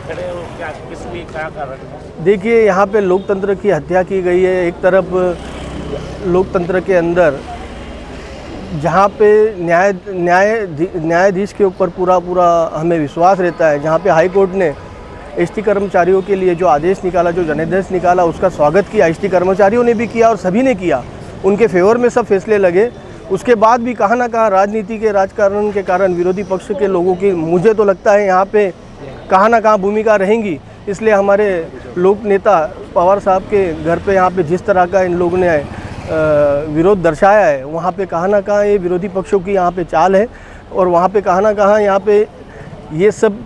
खड़े हो, क्या किस लिए, क्या कारण है? देखिए, यहाँ पे लोकतंत्र की हत्या की गई है। एक तरफ लोकतंत्र के अंदर जहाँ पे न्यायाधीश के ऊपर पूरा हमें विश्वास रहता है, जहाँ पे हाई कोर्ट ने एसटी कर्मचारियों के लिए जो आदेश निकाला, जो जनादेश निकाला, उसका स्वागत किया, एसटी कर्मचारियों ने भी किया और सभी ने किया, उनके फेवर में सब फैसले लगे। उसके बाद भी कहाँ ना कहाँ राजनीति के राजकारण के कारण विरोधी पक्ष के लोगों की, मुझे तो लगता है यहाँ पे कहाँ ना कहाँ भूमिका रहेंगी। इसलिए हमारे लोक नेता पवार साहब के घर पे यहाँ पे जिस तरह का इन लोगों ने विरोध दर्शाया है, वहाँ पे कहाँ ना कहाँ ये विरोधी पक्षों की यहाँ पे चाल है और वहाँ पे कहाँ ना कहाँ यहाँ पे ये सब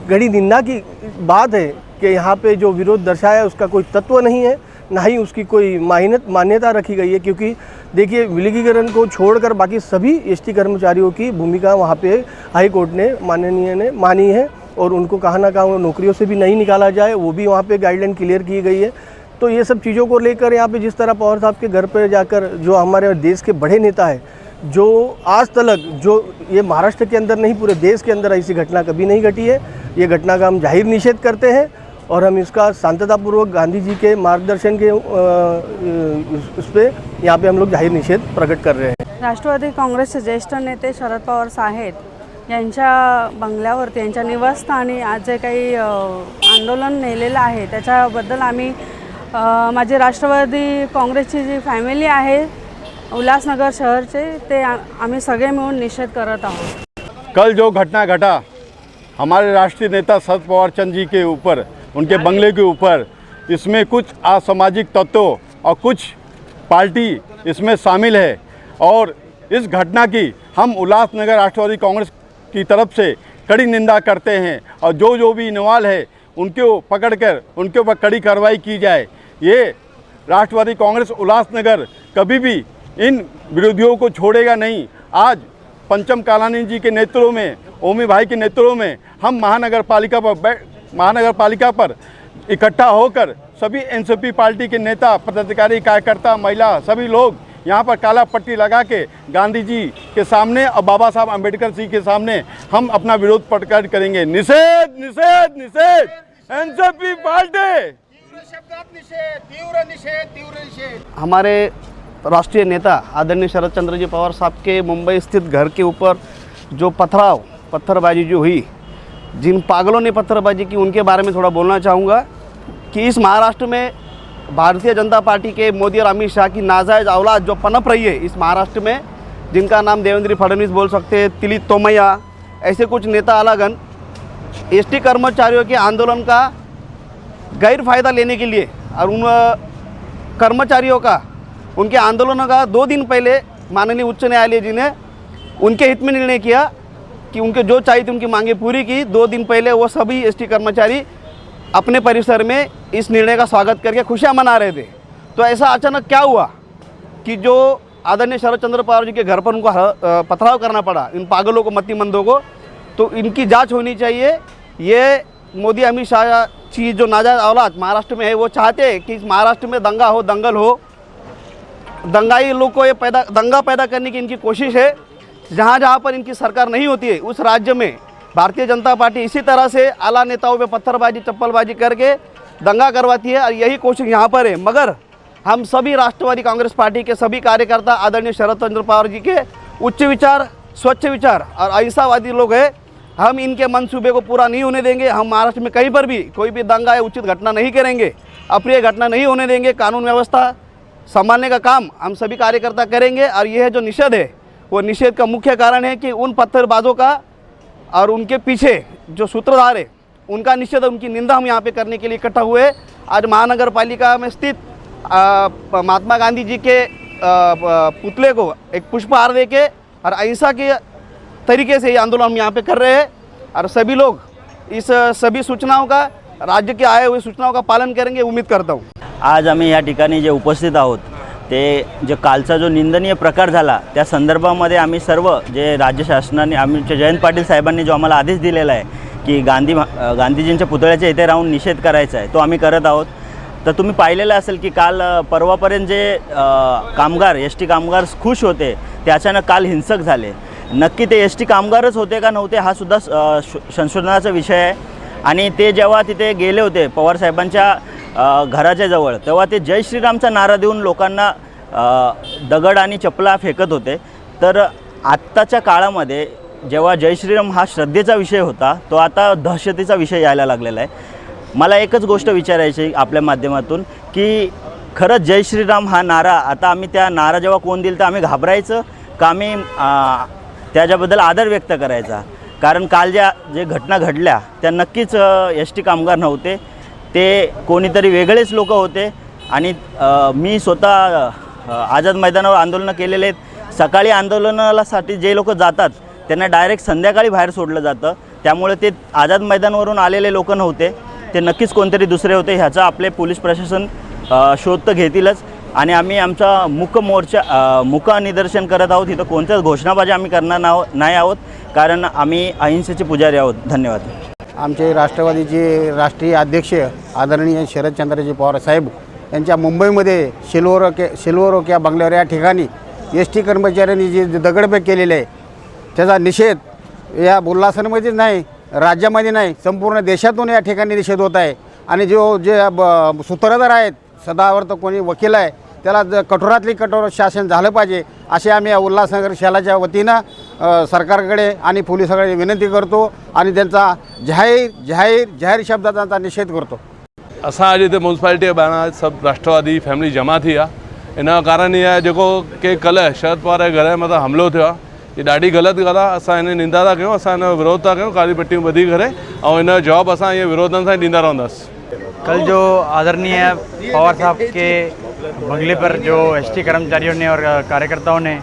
गड़ी निंदा की बात है कि यहाँ पे जो विरोध दर्शाया उसका कोई तत्व नहीं है, ना ही उसकी कोई मान्यता रखी गई है। क्योंकि देखिए, विलगीकरण को छोड़कर बाकी सभी एसटी कर्मचारियों की भूमिका वहाँ पे हाई कोर्ट ने, माननीय ने मानी है और उनको कहाँ ना कहाँ नौकरियों से भी नहीं निकाला जाए, वो भी वहाँ पे गाइडलाइन क्लियर की गई है। तो ये सब चीज़ों को लेकर यहाँ पे जिस तरह पवार साहब के घर पर जाकर जो हमारे देश के बड़े नेता है, जो आज तक, जो ये महाराष्ट्र के अंदर नहीं पूरे देश के अंदर ऐसी घटना कभी नहीं घटी है, ये घटना का हम जाहिर निषेध करते हैं और हम इसका शांततापूर्वक गांधी जी के मार्गदर्शन के उस पर यहाँ पे हम लोग जाहीर निषेध प्रकट कर रहे हैं। राष्ट्रवादी काँग्रेसचे ज्येष्ठ नेते शरद पवार साहेब यांच्या बंगल्यावरती, यांच्या निवासस्थानी आज जे काही आंदोलन नेलेलं आहे त्याच्याबद्दल आम्ही, माझी राष्ट्रवादी काँग्रेसची जी फॅमिली आहे उल्हासनगर शहरचे, ते आम्ही सगळे मिळून निषेध करत आहोत। कल जो घटना घटा हमारे राष्ट्रीय नेता शरद पवार चंद्र जी के ऊपर, उनके बंगले के ऊपर, इसमें कुछ असामाजिक तत्वों और कुछ पार्टी इसमें शामिल है और इस घटना की हम उल्लासनगर राष्ट्रवादी कांग्रेस की तरफ से कड़ी निंदा करते हैं और जो भी इन्वॉल्व है उनको पकड़कर उनके ऊपर कड़ी कार्रवाई की जाए। ये राष्ट्रवादी कांग्रेस उल्लासनगर कभी भी इन विरोधियों को छोड़ेगा नहीं। आज पंचम कालानी जी के नेतृत्व में, ओमी भाई के नेतृत्व में हम महानगर पालिका पर इकट्ठा होकर सभी एनसीपी पार्टी के नेता, पदाधिकारी, कार्यकर्ता, महिला, सभी लोग यहाँ पर काला पट्टी लगा के गांधी जी के सामने और बाबा साहब अम्बेडकर जी के सामने हम अपना विरोध प्रकट करेंगे। निषेध निषेध निषेध, एनसीपी पार्टी तीव्र निषेध। हमारे राष्ट्रीय नेता आदरणीय शरद चंद्र जी पवार साहब के मुंबई स्थित घर के ऊपर जो पत्थरबाजी जो हुई, जिन पागलों ने पत्थरबाजी की, उनके बारे में थोड़ा बोलना चाहूँगा कि इस महाराष्ट्र में भारतीय जनता पार्टी के मोदी और अमित शाह की नाजायज़ औलाद जो पनप रही है इस महाराष्ट्र में, जिनका नाम देवेंद्र फडणवीस बोल सकते हैं, तिलीत तोमैया, ऐसे कुछ नेता अलगन एसटी कर्मचारियों के आंदोलन का गैर फायदा लेने के लिए और उन कर्मचारियों का, उनके आंदोलनों का 2 दिन पहले माननीय उच्च न्यायालय जी ने उनके हित में निर्णय किया कि उनके जो चाहिए थी उनकी मांगें पूरी की। 2 दिन पहले वो सभी एसटी कर्मचारी अपने परिसर में इस निर्णय का स्वागत करके खुशियां मना रहे थे। तो ऐसा अचानक क्या हुआ कि जो आदरणीय शरद चंद्र पवार जी के घर पर उनको पथराव करना पड़ा, इन पागलों को, मतिमंदों को। तो इनकी जांच होनी चाहिए। ये मोदी अमित शाह की जो नाजायज़ औलाद महाराष्ट्र में है, वो चाहते हैं कि इस महाराष्ट्र में दंगा हो, दंगल हो, दंगाई लोग को ये दंगा पैदा करने की इनकी कोशिश है। जहाँ पर इनकी सरकार नहीं होती है उस राज्य में भारतीय जनता पार्टी इसी तरह से आला नेताओं पे पत्थरबाजी, चप्पलबाजी करके दंगा करवाती है और यही कोशिश यहाँ पर है। मगर हम सभी राष्ट्रवादी कांग्रेस पार्टी के सभी कार्यकर्ता आदरणीय शरद चंद्र पवार जी के उच्च विचार, स्वच्छ विचार और अहिंसावादी लोग हैं। हम इनके मंसूबे को पूरा नहीं होने देंगे। हम महाराष्ट्र में कहीं पर भी कोई भी दंगा या उचित घटना नहीं करेंगे, अप्रिय घटना नहीं होने देंगे। कानून व्यवस्था संभालने का काम हम सभी कार्यकर्ता करेंगे। और यह जो निषेध है, वो निषेध का मुख्य कारण है कि उन पत्थरबाजों का और उनके पीछे जो सूत्रधार है उनका निषेध, उनकी निंदा हम यहाँ पे करने के लिए इकट्ठा हुए। आज महानगर पालिका में स्थित महात्मा गांधी जी के पुतले को एक पुष्पहार देके और अहिंसा के तरीके से ये आंदोलन हम यहाँ पे कर रहे हैं। और सभी लोग इस सभी सूचनाओं का, राज्य के आए हुए सूचनाओं का पालन करेंगे, उम्मीद करता हूँ। आज आम्ही या ठिकाणी जे उपस्थित आहोत ते जे कालचा जो निंदनीय प्रकार झाला त्या संदर्भामध्ये आम्ही सर्व जे राज्य शासनाने, आमचे जयंत पाटील साहेबांनी जो आम्हाला आदेश दिलेला आहे की गांधीजींच्या पुतळ्याच्या इथे राहून निषेध करायचा आहे, तो आम्ही करत आहोत। तर तुम्ही पाहिलेलं असेल की काल परवापर्यंत जे कामगार, एसटी कामगार खुश होते, ते अचानक काल हिंसक झाले। नक्की ते एसटी कामगारच होते का नव्हते हा सुद्धा संशोधनाचा विषय आहे। आणि ते जेव्हा तिथे गेले होते पवारसाहेबांच्या घराच्या जवळ, तेव्हा ते जय श्रीरामचा नारा देऊन लोकांना दगड आणि चपला फेकत होते. तर आत्ताच्या काळामध्ये जेव्हा जय श्रीराम हा श्रद्धेचा विषय होता, तो आता दहशतीचा विषय यायला लागलेला आहे. मला एकच गोष्ट विचारायची आपल्या माध्यमातून की खरंच जय श्रीराम हा नारा, आता आम्ही त्या नारा जेव्हा कोण दिल तर आम्ही घाबरायचं का आम्ही त्याच्याबद्दल आदर व्यक्त करायचा? कारण काल जे घटना घडल्या त्या नक्कीच एस.टी. कामगार नव्हते, ते कोणीतरी वेगळेच लोक होते. आणि मी स्वतः आझाद मैदानावर आंदोलनं केलेले आहेत. सकाळी आंदोलनासाठी जे लोक जातात त्यांना डायरेक्ट संध्याकाळी बाहेर सोडलं जातं. त्यामुळे ते आझाद मैदानावरून आलेले लोक नव्हते, ते नक्कीच कोणतरी दुसरे होते. ह्याचा आपले पोलीस प्रशासन शोध तर घेतीलच. आणि आम्ही आमचा मूक निदर्शन करत आहोत. इथं कोणत्याच घोषणाबाजी आम्ही करणार नाही आहोत, कारण आम्ही अहिंसेचे पुजारी आहोत. धन्यवाद. आमचे राष्ट्रवादीचे राष्ट्रीय अध्यक्ष आदरणीय शरदचंद्रजी पवार साहेब यांच्या मुंबईमध्ये सिल्वर ओक या बंगल्यावर या ठिकाणी एस.टी. कर्मचाऱ्यांनी जे दगडफेक केलेले आहे त्याचा निषेध या उल्हासनमध्येच नाही, राज्यामध्ये नाही, संपूर्ण देशातून या ठिकाणी निषेध होत आहे. आणि जे सूत्रधार आहेत, सदावर्त कोणी वकील आहे, त्याला कठोरातली कठोर शासन झालं पाहिजे असे आम्ही उल्हासनगर शहराच्या वतीनं सरकारकडे आणि पोलिसांकडे विनंती करतो आणि त्यांचा जाहीर शब्दात त्यांचा निषेध करतो. असां अॼु हिते म्यूनसिपालिटी ॿाहिरां सभु राष्ट्रवादी फैमिली जमा थी आहे. इन जो कारण इहा आहे जेको के कल्ह शरद पवार जे घर जे मथां हमिलो थियो आहे, ये ॾाढी ग़लति ॻाल्हि आहे. असां हिन निंदा था कयूं, असां हिन जो विरोध था कयूं कारी पट्टियूं ॿधी करे, ऐं हिन जो जवाबु असां इहे विरोधनि सां ॾींदा रहंदासीं. कल जो आदरणीय पवार साहब के बंगले पर जो एस.टी. कर्मचारियों ने और कार्यकर्ताओं ने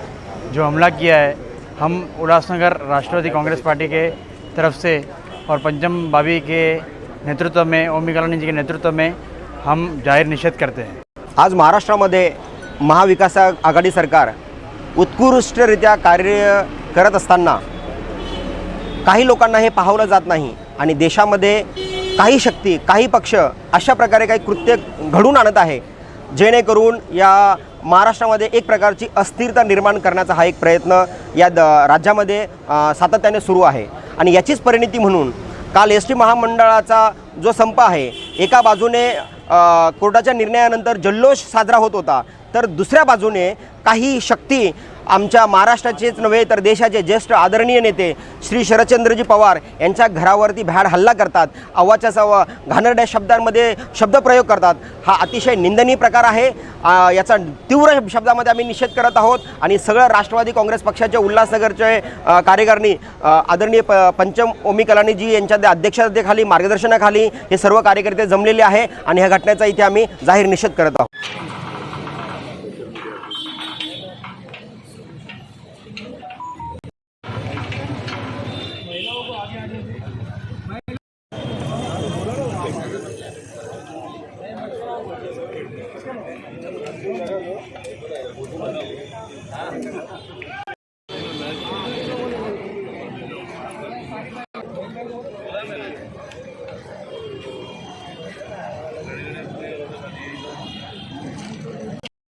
जो हमला किया है, हम उल्लासनगर राष्ट्रवादी कांग्रेस पार्टी के तरफ से और पंचम भाभी के नेतृत्व में, ओमी कलानी जी के नेतृत्व में हम जाहीर निषेध करते हैं. आज महाराष्ट्रामध्ये महाविकास आघाडी सरकार उत्कृष्टरित्या कार्य करत असताना काही लोकांना हे पाहवलं जात नाही आणि देशामध्ये काही शक्ती, काही पक्ष अशा प्रकारे काही कृत्य घडून आणत आहे, जेणेकरून या महाराष्ट्रामध्ये एक प्रकारची अस्थिरता निर्माण करण्याचा हा एक प्रयत्न या राज्यामध्ये सातत्याने सुरू आहे. आणि याचीच परिणती म्हणून काल एस.टी. महामंडळाचा जो संप आहे, एका बाजूने कोर्टाच्या निर्णयानंतर जल्लोष साजरा होत होता, तर दुसऱ्या बाजूने काही शक्ती आमच्या महाराष्ट्राचेच नव्हे तर देशाचे ज्येष्ठ आदरणीय नेते श्री शरदचंद्रजी पवार यांच्या घरावरती भ्याड हल्ला करतात, अवाच्या घाणेरड्या शब्दांमध्ये शब्दप्रयोग करतात. हा अतिशय निंदनीय प्रकार आहे. याचा तीव्र शब्दामध्ये आम्ही निषेध करत आहोत. आणि सगळं राष्ट्रवादी काँग्रेस पक्षाचे उल्हासनगरचे कार्यकारिणी आदरणीय पंचम ओमी कलानीजी यांच्या अध्यक्षतेखाली, मार्गदर्शनाखाली हे सर्व कार्यकर्ते जमलेले आहे आणि ह्या घटनेचा इथे आम्ही जाहीर निषेध करत आहोत.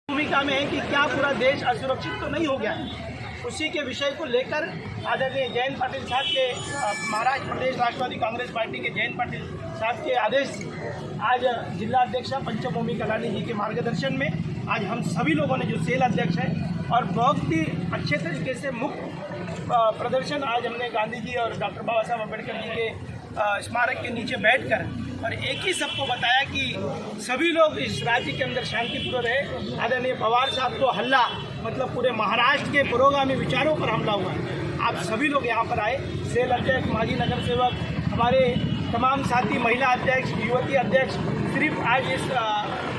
भूमिका में है कि क्या पूरा देश असुरक्षित तो नहीं हो गया है, उसी के विषय को लेकर आदरणीय जयंत पाटिल साहब के महाराष्ट्र प्रदेश राष्ट्रवादी कांग्रेस पार्टी के जयंत पाटिल साहब के आदेश से आज जिला अध्यक्ष पंचम ओमी कलानी जी के मार्गदर्शन में आज हम सभी लोगों ने, जो सेल अध्यक्ष है, और बहुत ही अच्छे तरीके से मुक्त प्रदर्शन आज हमने गांधी जी और डॉक्टर बाबा साहब अम्बेडकर जी के स्मारक के नीचे बैठकर और एक ही सबको बताया कि सभी लोग इस राज्य के अंदर शांतिपूर्ण रहे. आदरणीय पवार साहब को हल्ला मतलब पूरे महाराष्ट्र के पुरोगामी विचारों पर हमला हुआ है. आप सभी लोग यहाँ पर आए, सेल अध्यक्ष, माजी नगर सेवक, हमारे तमाम साथी, महिला अध्यक्ष, युवती अध्यक्ष, सिर्फ आज इस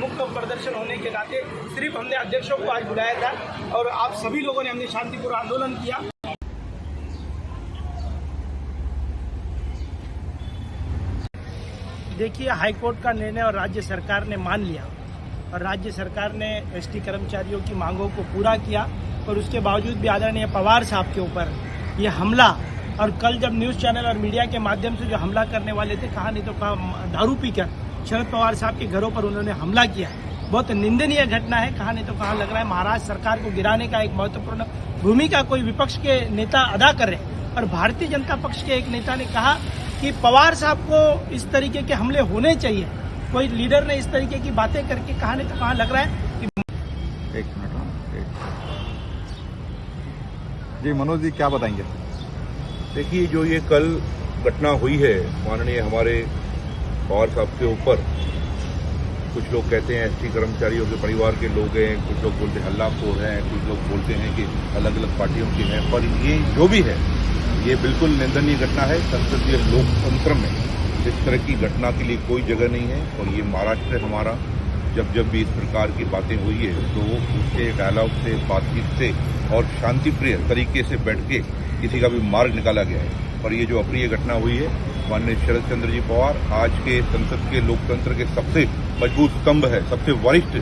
मुक्त प्रदर्शन होने के नाते सिर्फ हमने अध्यक्षों को आज बुलाया था और आप सभी लोगों ने हमने शांतिपूर्ण आंदोलन किया. देखिए, हाईकोर्ट का निर्णय और राज्य सरकार ने मान लिया और राज्य सरकार ने एस.टी. कर्मचारियों की मांगों को पूरा किया, पर उसके बावजूद भी आदरणीय पवार साहब के ऊपर ये हमला, और कल जब न्यूज़ चैनल और मीडिया के माध्यम से जो हमला करने वाले थे, कहा नहीं तो कहा दारू पीकर शरद पवार साहब के घरों पर उन्होंने हमला किया, बहुत निंदनीय घटना है. कहा नहीं तो कहा लग रहा है महाराष्ट्र सरकार को गिराने का एक महत्वपूर्ण भूमिका कोई विपक्ष के नेता अदा कर रहे हैं. और भारतीय जनता पक्ष के एक नेता ने कहा कि पवार साहब को इस तरीके के हमले होने चाहिए। कोई लीडर ने इस तरीके की बातें करके कहा नहीं तो कहाँ लग रहा है कि एक मिनट जी मनोज जी क्या बताएंगे? देखिए, जो ये कल घटना हुई है माननीय हमारे पवार साहब के ऊपर, कुछ लोग कहते हैं एसटी कर्मचारियों के परिवार के लोग हैं, कुछ लोग बोलते हैं हल्लाखोर हैं, कुछ लोग बोलते हैं कि अलग अलग पार्टियों के हैं, पर ये जो भी है ये बिल्कुल निंदनीय घटना है। संसदीय लोकतंत्र में इस तरह की घटना के लिए कोई जगह नहीं है और ये महाराष्ट्र हमारा जब भी इस प्रकार की बातें हुई है तो उससे डायलॉग से, बातचीत से और शांतिप्रिय तरीके से बैठ के किसी का भी मार्ग निकाला गया है। पर ये जो अप्रिय घटना हुई है, माननीय शरद चंद्र जी पवार आज के संसद के लोकतंत्र के सबसे मजबूत स्तंभ है, सबसे वरिष्ठ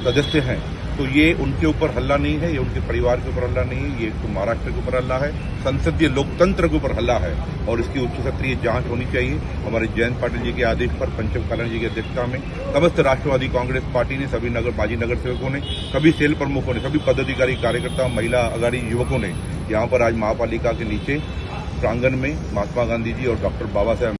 सदस्य हैं, तो ये उनके ऊपर हल्ला नहीं है, ये उनके परिवार के ऊपर हल्ला नहीं है, ये तो महाराष्ट्र के ऊपर हल्ला है, संसदीय लोकतंत्र के ऊपर हल्ला है और इसकी उच्च स्तरीय जांच होनी चाहिए। हमारे जयंत पाटिल जी के आदेश पर पंचम कल्याण जी की अध्यक्षता में समस्त राष्ट्रवादी कांग्रेस पार्टी ने, सभी माजी नगर सेवकों ने, सभी सेल प्रमुखों ने, सभी पदाधिकारी कार्यकर्ता, महिला अगाड़ी युवकों ने यहाँ पर आज महापालिका के नीचे प्रांगण में महात्मा गांधी जी और डॉक्टर बाबा साहेब